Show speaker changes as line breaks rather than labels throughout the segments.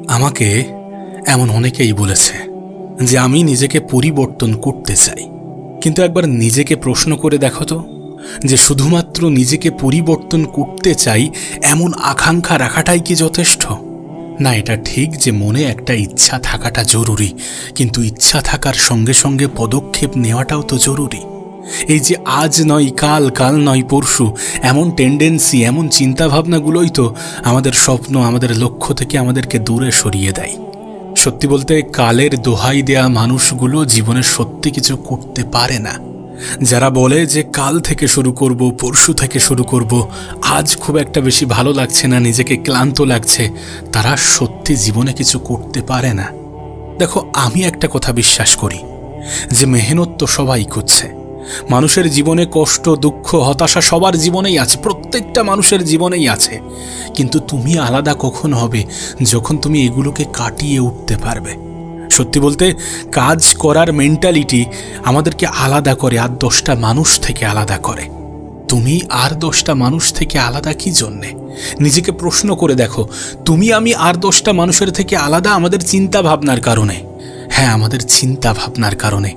আমাকে এমন অনেকেই বলেছে যে আমি নিজেকে পরিবর্তন করতে চাই, কিন্তু একবার নিজেকে প্রশ্ন করে দেখো তো যে শুধুমাত্র নিজেকে পরিবর্তন করতে চাই এমন আকাঙ্ক্ষা রাখাটাই কি যথেষ্ট? না, এটা ঠিক যে মনে একটা ইচ্ছা থাকাটা জরুরি, কিন্তু ইচ্ছা থাকার সঙ্গে সঙ্গে পদক্ষেপ নেওয়াটাও তো জরুরি। এই যে আজ নয় কাল, কাল নয় পরশু, এমন টেন্ডেন্সি, এমন চিন্তাভাবনাগুলোই তো আমাদের স্বপ্ন, আমাদের লক্ষ্য থেকে আমাদেরকে দূরে সরিয়ে দেয়। সত্যি বলতে কালের দোহাই দেয়া মানুষগুলো জীবনে সত্যি কিছু করতে পারে না। যারা বলে যে কাল থেকে শুরু করব, পরশু থেকে শুরু করব, আজ খুব একটা বেশি ভালো লাগছে না, নিজেকে ক্লান্ত লাগছে, তারা সত্যি জীবনে কিছু করতে পারে না। দেখো, আমি একটা কথা বিশ্বাস করি যে মেহনত তো সবাই করছে। মানুষের জীবনে কষ্ট, দুঃখ, হতাশা সবার জীবনেই আছে, প্রত্যেকটা মানুষের জীবনেই আছে। কিন্তু তুমি আলাদা কখন হবে? যখন তুমি এগুলোকে কাটিয়ে উঠতে পারবে। সত্যি বলতে কাজ করার মেন্টালিটি আমাদেরকে আলাদা করে, আর 10টা মানুষ থেকে আলাদা করে। তুমি আর 10টা মানুষ থেকে আলাদা কি জন্যে? নিজেকে প্রশ্ন করে দেখো। তুমি আমি আর 10টা মানুষের থেকে আলাদা আমাদের চিন্তা ভাবনার কারণে। হ্যাঁ, আমাদের চিন্তা ভাবনার কারণে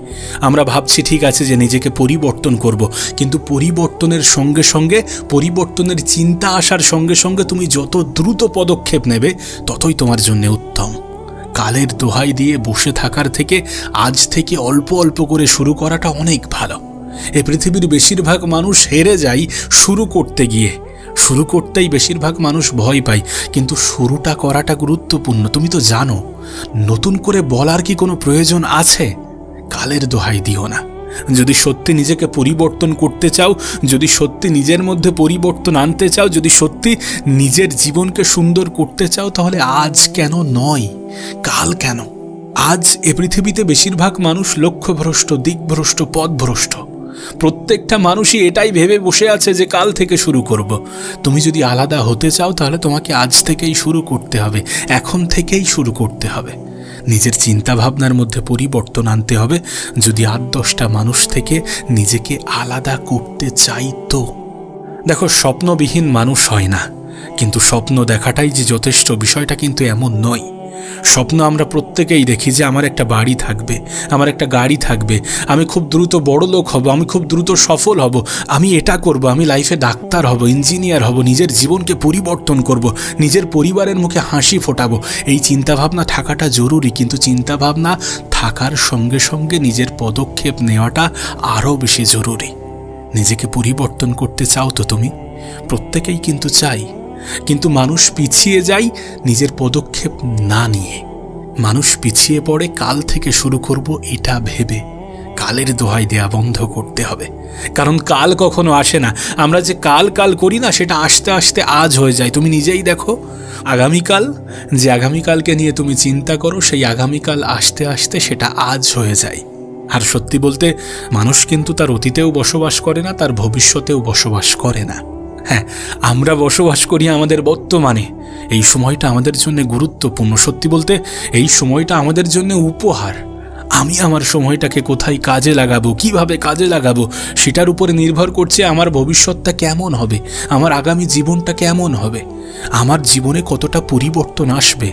আমরা ভাবছি ঠিক আছে যে নিজেকে পরিবর্তন করব, কিন্তু পরিবর্তনের সঙ্গে সঙ্গে, পরিবর্তনের চিন্তা আসার সঙ্গে সঙ্গে তুমি যত দ্রুত পদক্ষেপ নেবে ততই তোমার জন্য উত্তম। কালের দোহাই দিয়ে বসে থাকার থেকে আজ থেকে অল্প অল্প করে শুরু করাটা অনেক ভালো। এই পৃথিবীর বেশিরভাগ মানুষ হেরে যায় শুরু করতে গিয়ে। শুরু করতেই বেশিরভাগ মানুষ ভয় পায়, কিন্তু শুরুটা করাটা গুরুত্বপূর্ণ। তুমি তো জানো, নতুন করে বলার কি কোনো প্রয়োজন আছে? কালের দোহাই দিও না। যদি সত্যি নিজেকে পরিবর্তন করতে চাও, যদি সত্যি নিজের মধ্যে পরিবর্তন আনতে চাও, যদি সত্যি নিজের জীবনকে সুন্দর করতে চাও, তাহলে আজ কেন নয়, কাল কেন? আজ এ পৃথিবীতে বেশিরভাগ মানুষ লক্ষ্যভ্রষ্ট, দিকভ্রষ্ট, পথভ্রষ্ট। প্রত্যেকটা মানুষই এটাই ভেবে বসে আছে যে কাল থেকে শুরু করব। তুমি যদি আলাদা হতে চাও তাহলে তোমাকে আজ থেকেই শুরু করতে হবে, এখন থেকেই শুরু করতে হবে। নিজের চিন্তাভাবনার মধ্যে পরিবর্তন আনতে হবে যদি আর 10টা মানুষ থেকে নিজেকে আলাদা করতে চাই। তো দেখো, স্বপ্নবিহীন মানুষ হয় না, কিন্তু স্বপ্ন দেখাটাই যে যথেষ্ট বিষয়টা কিন্তু এমন নয়। স্বপ্ন আমরা প্রত্যেকেই দেখি যে আমার একটা বাড়ি থাকবে, আমার একটা গাড়ি থাকবে, আমি খুব দ্রুত বড় লোক হব, আমি খুব দ্রুত সফল হব, আমি এটা করব, আমি লাইফে ডাক্তার হব, ইঞ্জিনিয়ার হব, নিজের জীবনকে পরিবর্তন করব, নিজের পরিবারের মুখে হাসি ফোটাবো। এই চিন্তাভাবনা থাকাটা জরুরি, কিন্তু চিন্তাভাবনা থাকার সঙ্গে সঙ্গে নিজের পদক্ষেপ নেওয়াটা আরও বেশি জরুরি। নিজেকে পরিবর্তন করতে চাও তো তুমি? প্রত্যেকেই কিন্তু চাই, কিন্তু মানুষ পিছিয়ে যায় নিজের পদক্ষেপ না নিয়ে। মানুষ পিছিয়ে পড়ে কাল থেকে শুরু করব এটা ভেবে। কালের দোহাই দেয়া বন্ধ করতে হবে, কারণ কাল কখনো আসে না। আমরা যে কাল কাল করি না, সেটা আস্তে আস্তে আজ হয়ে যায়। তুমি নিজেই দেখো, আগামীকাল, যে আগামীকালকে নিয়ে তুমি চিন্তা করো, সেই আগামীকাল আস্তে আস্তে সেটা আজ হয়ে যায়। আর সত্যি বলতে মানুষ কিন্তু তার অতীতেও বসবাস করে না, তার ভবিষ্যতেও বসবাস করে না। হ্যাঁ, আমরা বসবাস করি আমাদের বর্তমানে। এই সময়টা আমাদের জন্য গুরুত্বপূর্ণ। সত্যি বলতে এই সময়টা আমাদের জন্য উপহার। আমি আমার সময়টাকে কোথায় কাজে লাগাবো, কিভাবে কাজে লাগাবো, সেটার উপরে নির্ভর করছে আমার ভবিষ্যৎটা কেমন হবে, আমার আগামী জীবনটা কেমন হবে, আমার জীবনে কতটা পরিবর্তন আসবে।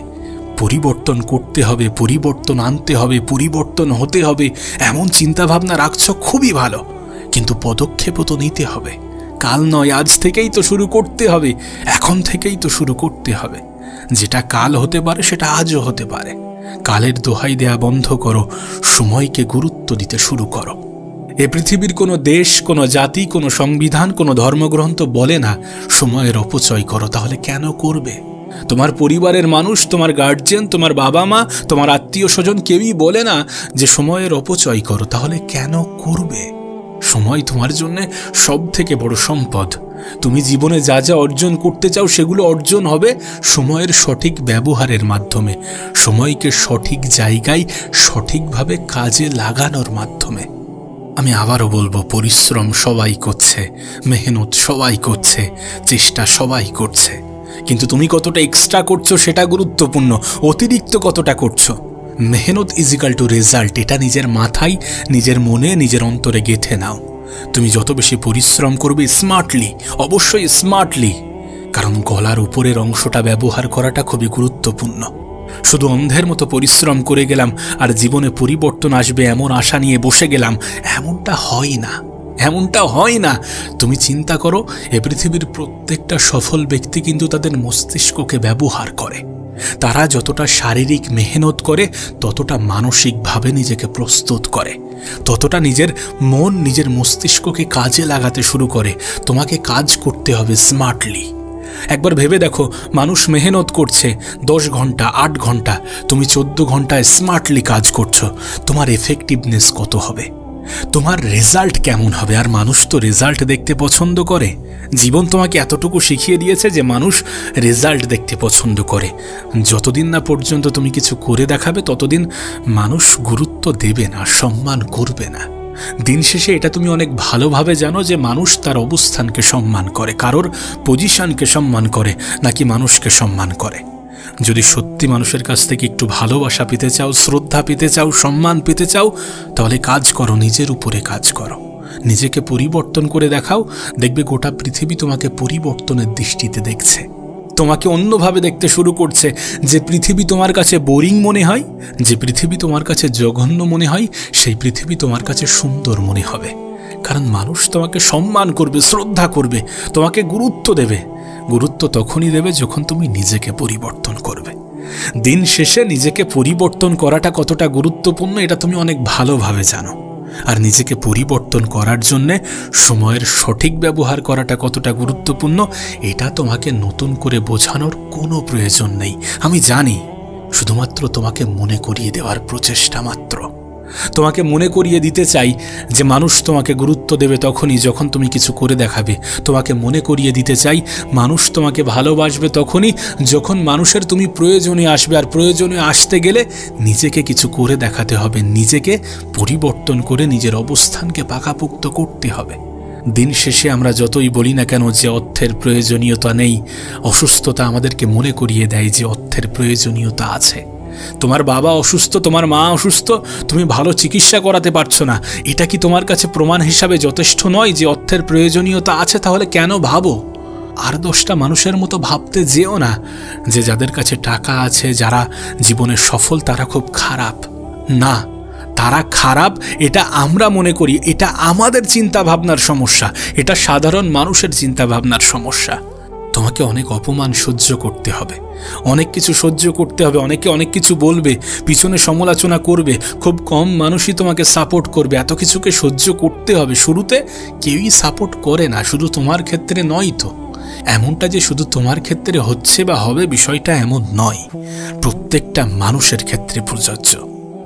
পরিবর্তন করতে হবে, পরিবর্তন আনতে হবে, পরিবর্তন হতে হবে, এমন চিন্তাভাবনা রাখছ, খুবই ভালো, কিন্তু পদক্ষেপও তো নিতে হবে। কাল নয়, আজ থেকেই তো শুরু করতে হবে, এখন থেকেই তো শুরু করতে হবে। যেটা কাল হতে পারে সেটা আজও হতে পারে। কালের দোহাই দেয়া বন্ধ করো, সময়কে গুরুত্ব দিতে শুরু করো। এ পৃথিবীর কোনো দেশ, কোনো জাতি, কোনো সংবিধান, কোনো ধর্মগ্রন্থ বলে না সময়ের অপচয় করো। তাহলে কেন করবে? তোমার পরিবারের মানুষ, তোমার গার্জিয়ান, তোমার বাবা মা, তোমার আত্মীয় স্বজন কেউই বলে না যে সময়ের অপচয় করো। তাহলে কেন করবে? সময় তোমার জন্য সব থেকে বড় সম্পদ। তুমি জীবনে যা যা অর্জন করতে চাও সেগুলো অর্জন হবে সময়ের সঠিক ব্যবহারের মাধ্যমে, সময়কে সঠিক জায়গায় সঠিকভাবে কাজে লাগানোর মাধ্যমে। আমি আবারও বলবো, পরিশ্রম সবাই করছে, মেহনত সবাই করছে, চেষ্টা সবাই করছে, কিন্তু তুমি কতটা এক্সট্রা করছো সেটা গুরুত্বপূর্ণ। অতিরিক্ত কতটা করছো। মেহনত ইজিক্যাল টু রেজাল্ট, এটা নিজের মাথায়, নিজের মনে, নিজের অন্তরে গেঁথে নাও। তুমি যত বেশি পরিশ্রম করবে, স্মার্টলি, অবশ্যই স্মার্টলি, কারণ গলার উপরের অংশটা ব্যবহার করাটা খুবই গুরুত্বপূর্ণ। শুধু অন্ধের মতো পরিশ্রম করে গেলাম আর জীবনে পরিবর্তন আসবে এমন আশা নিয়ে বসে গেলাম, এমনটা হয় না, এমনটা হয় না। তুমি চিন্তা করো, এ পৃথিবীর প্রত্যেকটা সফল ব্যক্তি কিন্তু তাদের মস্তিষ্ককে ব্যবহার করে। তারা যতটা শারীরিক মেহনত করে ততটা মানসিকভাবে নিজেকে প্রস্তুত করে, ততটা নিজের মন নিজের মস্তিষ্ককে কাজে লাগাতে শুরু করে। তোমাকে কাজ করতে হবে স্মার্টলি। একবার ভেবে দেখো, মানুষ মেহনত করছে 10 ঘন্টা 8 ঘন্টা, তুমি 14 ঘন্টায় স্মার্টলি কাজ করছো, তোমার এফেক্টিভনেস কত হবে, তোমার রেজাল্ট কেমন হবে? আর মানুষ তো রেজাল্ট দেখতে পছন্দ করে। জীবন তোমাকে এতটুকু শিখিয়ে দিয়েছে যে মানুষ রেজাল্ট দেখতে পছন্দ করে। যতদিন না পর্যন্ত তুমি কিছু করে দেখাবে ততদিন মানুষ গুরুত্ব দেবে না, সম্মান করবে না। দিন শেষে এটা তুমি অনেক ভালোভাবে জানো যে মানুষ তার অবস্থানকে সম্মান করে, কারোর পজিশনকে সম্মান করে নাকি মানুষকে সম্মান করে। যদি সত্যি মানুষের কাছ থেকে একটু ভালোবাসা পেতে চাও, শ্রদ্ধা পেতে চাও, সম্মান পেতে চাও, তাহলে কাজ করো, নিজের উপরে কাজ করো, নিজেকে পরিবর্তন করে দেখাও। দেখবে গোটা পৃথিবী তোমাকে পরিবর্তনের দৃষ্টিতে দেখছে, তোমাকে অন্যভাবে দেখতে শুরু করছে। যে পৃথিবী তোমার কাছে বোরিং মনে হয়, যে পৃথিবী তোমার কাছে জঘন্য মনে হয়, সেই পৃথিবী তোমার কাছে সুন্দর মনে হবে। কারণ মানুষ তোমাকে সম্মান করবে, শ্রদ্ধা করবে, তোমাকে গুরুত্ব দেবে। গুরুত্ব তখনই দেবে যখন তুমি নিজেকে পরিবর্তন করবে। দিন শেষে নিজেকে পরিবর্তন করাটা কতটা গুরুত্বপূর্ণ এটা তুমি অনেক ভালোভাবে জানো। আর নিজেকে পরিবর্তন করার জন্যে সময়ের সঠিক ব্যবহার করাটা কতটা গুরুত্বপূর্ণ এটা তোমাকে নতুন করে বোঝানোর কোনো প্রয়োজন নেই। আমি জানি, শুধুমাত্র তোমাকে মনে করিয়ে দেওয়ার প্রচেষ্টা মাত্র। তোমাকে মনে করিয়ে দিতে চাই যে মানুষ তোমাকে গুরুত্ব দেবে তখনই যখন তুমি কিছু করে দেখাবে। তোমাকে মনে করিয়ে দিতে চাই মানুষ তোমাকে ভালোবাসবে তখনই যখন মানুষের তুমি প্রয়োজনে আসবে। আর প্রয়োজনে আসতে গেলে নিজেকে কিছু করে দেখাতে হবে, নিজেকে পরিবর্তন করে নিজের অবস্থানকে পাকাপোক্ত করতে হবে। দিন শেষে আমরা যতই বলি না কেন যে অর্থের প্রয়োজনীয়তা নেই, অসুস্থতা আমাদেরকে মনে করিয়ে দেয় যে অর্থের প্রয়োজনীয়তা আছে। তোমার বাবা অসুস্থ, তোমার মা অসুস্থ, তুমি ভালো চিকিৎসা করাতে পারছো না, এটা কি তোমার কাছে প্রমাণ হিসাবে যথেষ্ট নয় যে অর্থের প্রয়োজনীয়তা আছে? তাহলে কেন ভাবো? আর 10টা মানুষের মতো ভাবতে যেও না যে যাদের কাছে টাকা আছে, যারা জীবনে সফল, তারা খুব খারাপ। না, তারা খারাপ এটা আমরা মনে করি, এটা আমাদের চিন্তা ভাবনার সমস্যা, এটা সাধারণ মানুষের চিন্তা ভাবনার সমস্যা। তোমাকে অনেক অপমান সহ্য করতে হবে, অনেক কিছু সহ্য করতে হবে, অনেকে অনেক কিছু বলবে, পিছনে সমালোচনা করবে, খুব কম মানুষই তোমাকে সাপোর্ট করবে। এত কিছুকে সহ্য করতে হবে। শুরুতে কেউই সাপোর্ট করে না, শুধু তোমার ক্ষেত্রে নয় তো। এমনটা যে শুধু তোমার ক্ষেত্রে হচ্ছে বা হবে বিষয়টা এমন নয়, প্রত্যেকটা মানুষের ক্ষেত্রে প্রযোজ্য।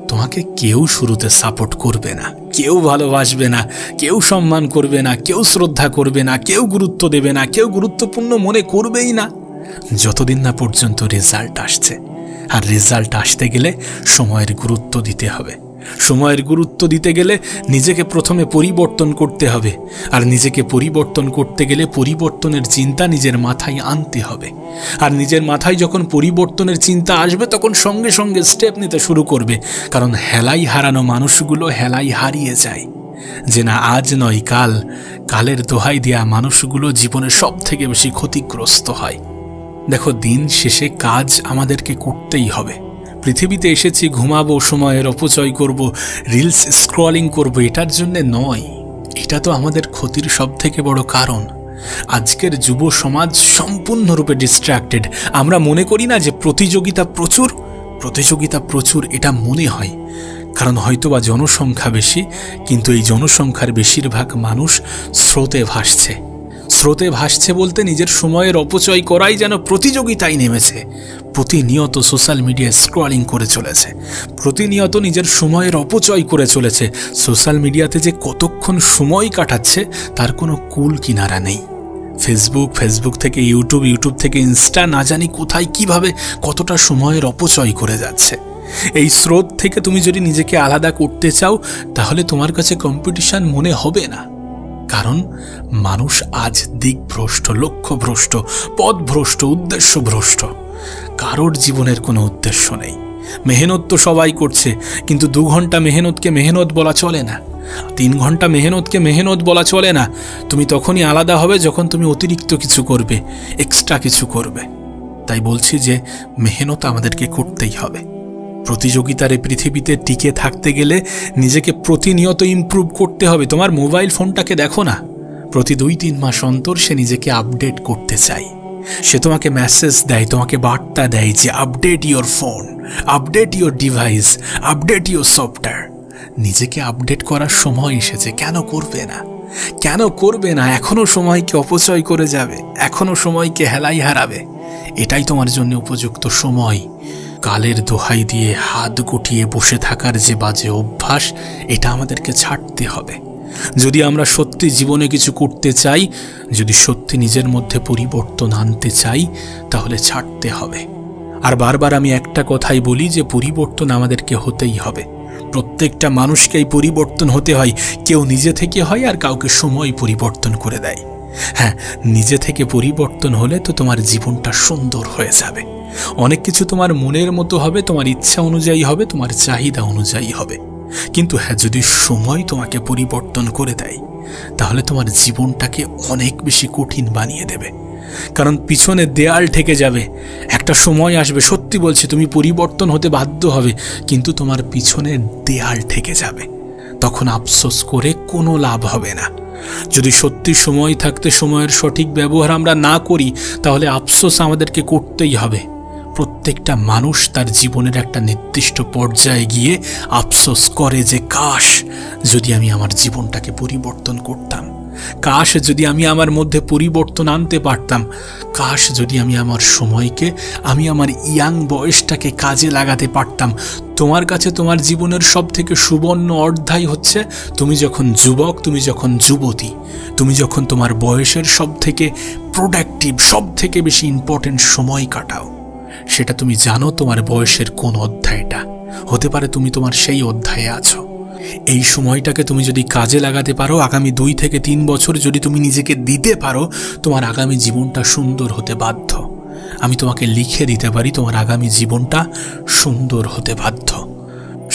তোমাকে কেউ শুরুতে সাপোর্ট করবে না, কেউ ভালোবাসবে না, কেউ সম্মান করবে না, কেউ শ্রদ্ধা করবে না, কেউ গুরুত্ব দেবে না, কেউ গুরুত্বপূর্ণ মনে করবেই না, যতদিন না পর্যন্ত রেজাল্ট আসছে। আর রেজাল্ট আসতে গেলে সময়ের গুরুত্ব দিতে হবে। সময়ের গুরুত্ব দিতে গেলে নিজেকে প্রথমে পরিবর্তন করতে হবে। আর নিজেকে পরিবর্তন করতে গেলে পরিবর্তনের চিন্তা নিজের মাথায় আনতে হবে। আর নিজের মাথায় যখন পরিবর্তনের চিন্তা আসবে তখন সঙ্গে সঙ্গে স্টেপ নিতে শুরু করবে। কারণ হেলাই হারানো মানুষগুলো হেলাই হারিয়ে যায়। যে না আজ নয় কাল, কালের দোহাই দেয়া মানুষগুলো জীবনে সব থেকে বেশি ক্ষতিগ্রস্ত হয়। দেখো, দিন শেষে কাজ আমাদেরকে করতেই হবে। পৃথিবীতে এসেছি ঘুমাবো, সময়ের অপচয় করব, রিলস স্ক্রলিং করব, এটার জন্য নয়। এটা তো আমাদের ক্ষতির সব থেকে বড় কারণ। আজকের যুব সমাজ সম্পূর্ণরূপে ডিস্ট্র্যাক্টেড। আমরা মনে করি না যে প্রতিযোগিতা প্রচুর, এটা মনে হয় কারণ হয়তোবা জনসংখ্যা বেশি, কিন্তু এই জনসংখ্যার বেশিরভাগ মানুষ স্রোতে ভাসছে বলতে নিজের সময়ের অপচয় করাই যেন প্রতিযোগিতায় নেমেছে। প্রতিনিয়ত সোশ্যাল মিডিয়ায় স্ক্রলিং করে চলেছে, প্রতিনিয়ত নিজের সময়ের অপচয় করে চলেছে। সোশ্যাল মিডিয়াতে যে কতক্ষণ সময় কাটাচ্ছে তার কোনো কুল কিনারা নেই। ফেসবুক থেকে ইউটিউব থেকে ইনস্টা, না জানি কোথায় কিভাবে কতটা সময়ের অপচয় করে যাচ্ছে। এই স্রোত থেকে তুমি যদি নিজেকে আলাদা করতে চাও তাহলে তোমার কাছে কম্পিটিশন মনে হবে না। কারণ মানুষ আজ দিকভ্রষ্ট, লক্ষ্যভ্রষ্ট, পথভ্রষ্ট, উদ্দেশ্যভ্রষ্ট। কারোর জীবনের কোনো উদ্দেশ্য নেই। মেহনত তো সবাই করছে, কিন্তু 2 ঘন্টা মেহনতকে মেহনত বলা চলে না, 3 ঘন্টা মেহনতকে মেহনত বলা চলে না। তুমি তখনই আলাদা হবে যখন তুমি অতিরিক্ত কিছু করবে, এক্সট্রা কিছু করবে। তাই বলছি যে মেহনত আমাদেরকে করতেই হবে। প্রতিযোগিতার এই পৃথিবীতে টিকে থাকতে গেলে নিজেকে প্রতিনিয়ত ইমপ্রুভ করতে হবে। তোমার মোবাইল ফোনটাকে দেখো না, প্রতি 2-3 মাস অন্তর সে নিজেকে আপডেট করতে চায়। সে তোমাকে মেসেজ দেয়, তোমাকে বার্তা দেয় যে update your phone, update your device, update your software. নিজেকে আপডেট করার সময় এসেছে, কেন করবে না? কেন করবে না? এখনো সময়কে অপচয় করে যাবে, এখনো সময়কে হেলাই হারাবে। এটাই তোমার জন্য উপযুক্ত সময়। কালের দোহাই দিয়ে হাত গুটিয়ে বসে থাকার যে বাজে অভ্যাস, এটা আমাদেরকে ছাড়তে হবে। যদি আমরা সত্যি জীবনে কিছু করতে চাই, যদি সত্যি নিজের মধ্যে পরিবর্তন আনতে চাই, তাহলে ছাড়তে হবে। আর বারবার আমি একটা কথাই বলি যে পরিবর্তন আমাদেরকে হতেই হবে। প্রত্যেকটা মানুষকেই পরিবর্তন হতে হয়। কেউ নিজে থেকে হয় আর কাউকে সময় পরিবর্তন করে দেয়। হ্যাঁ, নিজে থেকে পরিবর্তন হলে তো তোমার জীবনটা সুন্দর হয়ে যাবে। অনেক কিছু তোমার মনের মতো হবে, তোমার ইচ্ছা অনুযায়ী হবে, তোমার চাহিদা অনুযায়ী হবে। কিন্তু হ্যাঁ, যদি সময় তোমাকে পরিবর্তন করে দেয়, তাহলে তোমার জীবনটাকে অনেক বেশি কঠিন বানিয়ে দেবে। কারণ পিছনে দেয়াল ঠেকে যাবে। একটা সময় আসবে, সত্যি বলছি, তুমি পরিবর্তন হতে বাধ্য হবে, কিন্তু তোমার পিছনে দেয়াল ঠেকে যাবে। তখন আফসোস করে কোনো লাভ হবে না। যদি সত্যি সময় থাকতে সময়ের সঠিক ব্যবহার আমরা না করি, তাহলে আফসোস আমাদেরকে করতেই হবে। প্রত্যেকটা মানুষ তার জীবনের একটা নির্দিষ্ট পর্যায়ে গিয়ে আফসোস করে যে কাশ যদি আমি আমার জীবনটাকে পরিবর্তন করতাম, কাশ যদি আমি আমার মধ্যে পরিবর্তন আনতে পারতাম, কাশ যদি আমি আমার সময়কে, আমি আমার ইয়াং বয়সটাকে কাজে লাগাতে পারতাম। তোমার কাছে তোমার জীবনের সব থেকে সুবর্ণ অধ্যায় হচ্ছে তুমি যখন যুবক, তুমি যখন যুবতী, তুমি যখন তোমার বয়সের সব থেকে প্রোডাক্টিভ, সব থেকে বেশি ইম্পর্টেন্ট সময় কাটাও। সেটা তুমি জানো তোমার বয়সের কোন অধ্যায়টা। হতে পারে তুমি তোমার সেই অধ্যায়ে আছো। এই সময়টাকে তুমি যদি কাজে লাগাতে পারো, আগামী 2 থেকে 3 বছর যদি তুমি নিজেকে দিতে পারো, তোমার আগামী জীবনটা সুন্দর হতে বাধ্য। আমি তোমাকে লিখে দিতে পারি, তোমার আগামী জীবনটা সুন্দর হতে বাধ্য।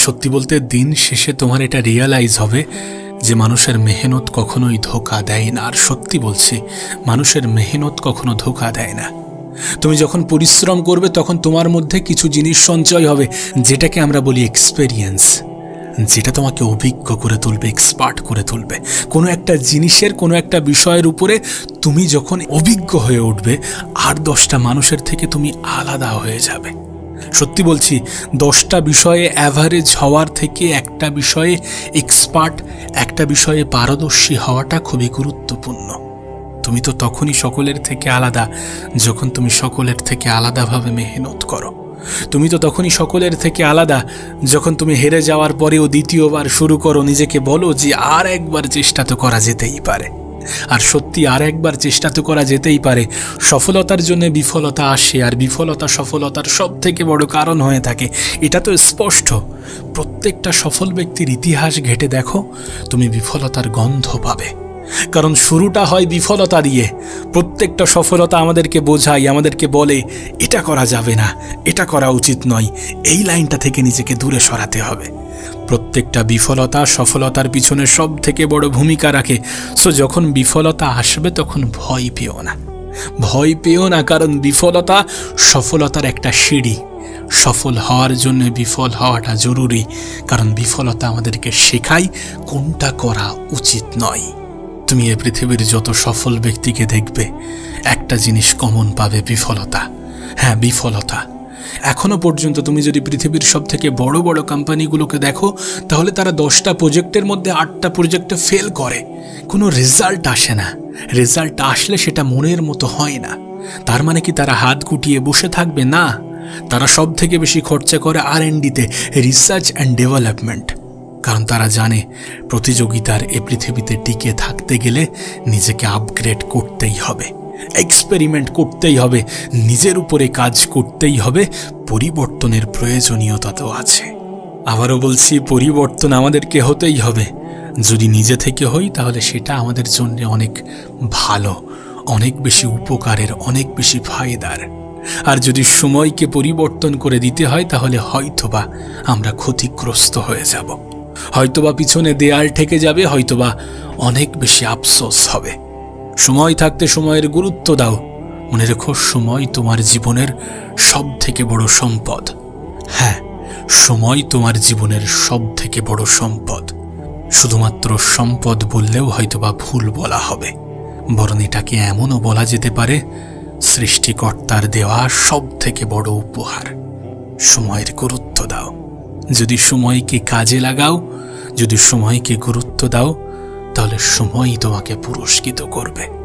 সত্যি বলতে দিন শেষে তোমার এটা রিয়েলাইজ হবে যে মানুষের মেহনত কখনোই ধোঁকা দেয় না। আর সত্যি বলছি, মানুষের মেহনত কখনো ধোঁকা দেয় না। তুমি যখন পরিশ্রম করবে, তখন তোমার মধ্যে কিছু জিনিস সঞ্চয় হবে, যেটাকে আমরা বলি এক্সপেরিয়েন্স, যেটা তোমাকে অভিজ্ঞ করে তুলবে, এক্সপার্ট করে তুলবে। কোনো একটা জিনিসের, কোনো একটা বিষয়ের উপরে তুমি যখন অভিজ্ঞ হয়ে উঠবে, আর 10টা মানুষের থেকে তুমি আলাদা হয়ে যাবে। সত্যি বলছি, 10টা বিষয়ে অ্যাভারেজ হওয়ার থেকে একটা বিষয়ে এক্সপার্ট, একটা বিষয়ে পারদর্শী হওয়াটা খুবই গুরুত্বপূর্ণ। তুমি তো তখনই সকলের থেকে আলাদা যখন তুমি সকলের থেকে আলাদাভাবে মেহনত করো। তুমি তো তখনই সকলের থেকে আলাদা যখন তুমি হেরে যাওয়ার পরেও দ্বিতীয়বার শুরু করো, নিজেকে বলো যে আর একবার চেষ্টা তো করা যেতেই পারে। আর সত্যি আর একবার চেষ্টা তো করা যেতেই পারে। সফলতার জন্য বিফলতা আসে, আর বিফলতা সফলতার সব থেকে বড় কারণ হয়ে থাকে, এটা তো স্পষ্ট। প্রত্যেকটা সফল ব্যক্তির ইতিহাস ঘেঁটে দেখো, তুমি বিফলতার গন্ধ পাবে। কারণ শুরুটা হয় বিফলতা দিয়ে। প্রত্যেকটা সফলতা আমাদেরকে বোঝায়, আমাদেরকে বলে এটা করা যাবে না, এটা করা উচিত নয়, এই লাইনটা থেকে নিজেকে দূরে সরাতে হবে। প্রত্যেকটা বিফলতা সফলতার পিছনে সব থেকে বড় ভূমিকা রাখে। সো যখন বিফলতা আসবে, তখন ভয় পেও না, ভয় পেও না। কারণ বিফলতা সফলতার একটা সিঁড়ি। সফল হওয়ার জন্য বিফল হওয়াটা জরুরি, কারণ বিফলতা আমাদেরকে শেখায় কোনটা করা উচিত নয়। তুমি এই পৃথিবীর যত সফল ব্যক্তিকে দেখবে, একটা জিনিস কমন পাবে, বিফলতা। হ্যাঁ, বিফলতা। এখনো পর্যন্ত তুমি যদি পৃথিবীর সব থেকে বড় বড় কোম্পানিগুলোকে দেখো, তাহলে তারা 10টা প্রজেক্টের মধ্যে 8টা প্রজেক্টে ফেল করে। কোনো রেজাল্ট আসে না। রেজাল্ট আসলে সেটা মনের মতো হয় না। তার মানে কি তারা হাত গুটিয়ে বসে থাকবে? না, তারা সব থেকে বেশি খরচা করে R&Dতে, রিসার্চ অ্যান্ড ডেভেলপমেন্ট। কারণ তারা জানে প্রতিযোগিতার এ পৃথিবীতে টিকে থাকতে গেলে নিজেকে আপগ্রেড করতেই হবে, এক্সপেরিমেন্ট করতেই হবে, নিজের উপরে কাজ করতেই হবে। পরিবর্তনের প্রয়োজনীয়তা তো আছে। আবারও বলছি, পরিবর্তন আমাদেরকে হতেই হবে। যদি নিজে থেকে হই, তাহলে সেটা আমাদের জন্য অনেক ভালো, অনেক বেশি উপকারের, অনেক বেশি ফায়দার। আর যদি সময়কে পরিবর্তন করে দিতে হয়, তাহলে হয়তোবা আমরা ক্ষতিগ্রস্ত হয়ে যাব, হয়তোবা পিছনে দেয়াল ঠেকে যাবে, হয়তোবা অনেক বেশি আফসোস হবে। সময় থাকতে সময়ের গুরুত্ব দাও। মনে রেখো, সময় তোমার জীবনের সব থেকে বড় সম্পদ। হ্যাঁ, সময় তোমার জীবনের সব থেকে বড় সম্পদ। শুধুমাত্র সম্পদ বললেও হয়তোবা ভুল বলা হবে, বরং এটাকে এমনও বলা যেতে পারে সৃষ্টিকর্তার দেওয়া সব থেকে বড় উপহার। সময়ের গুরুত্ব দাও। যদি সময়কে কাজে লাগাও, যদি সময়কে গুরুত্ব দাও, তাহলে সময়ই তোমাকে পুরস্কৃত করবে।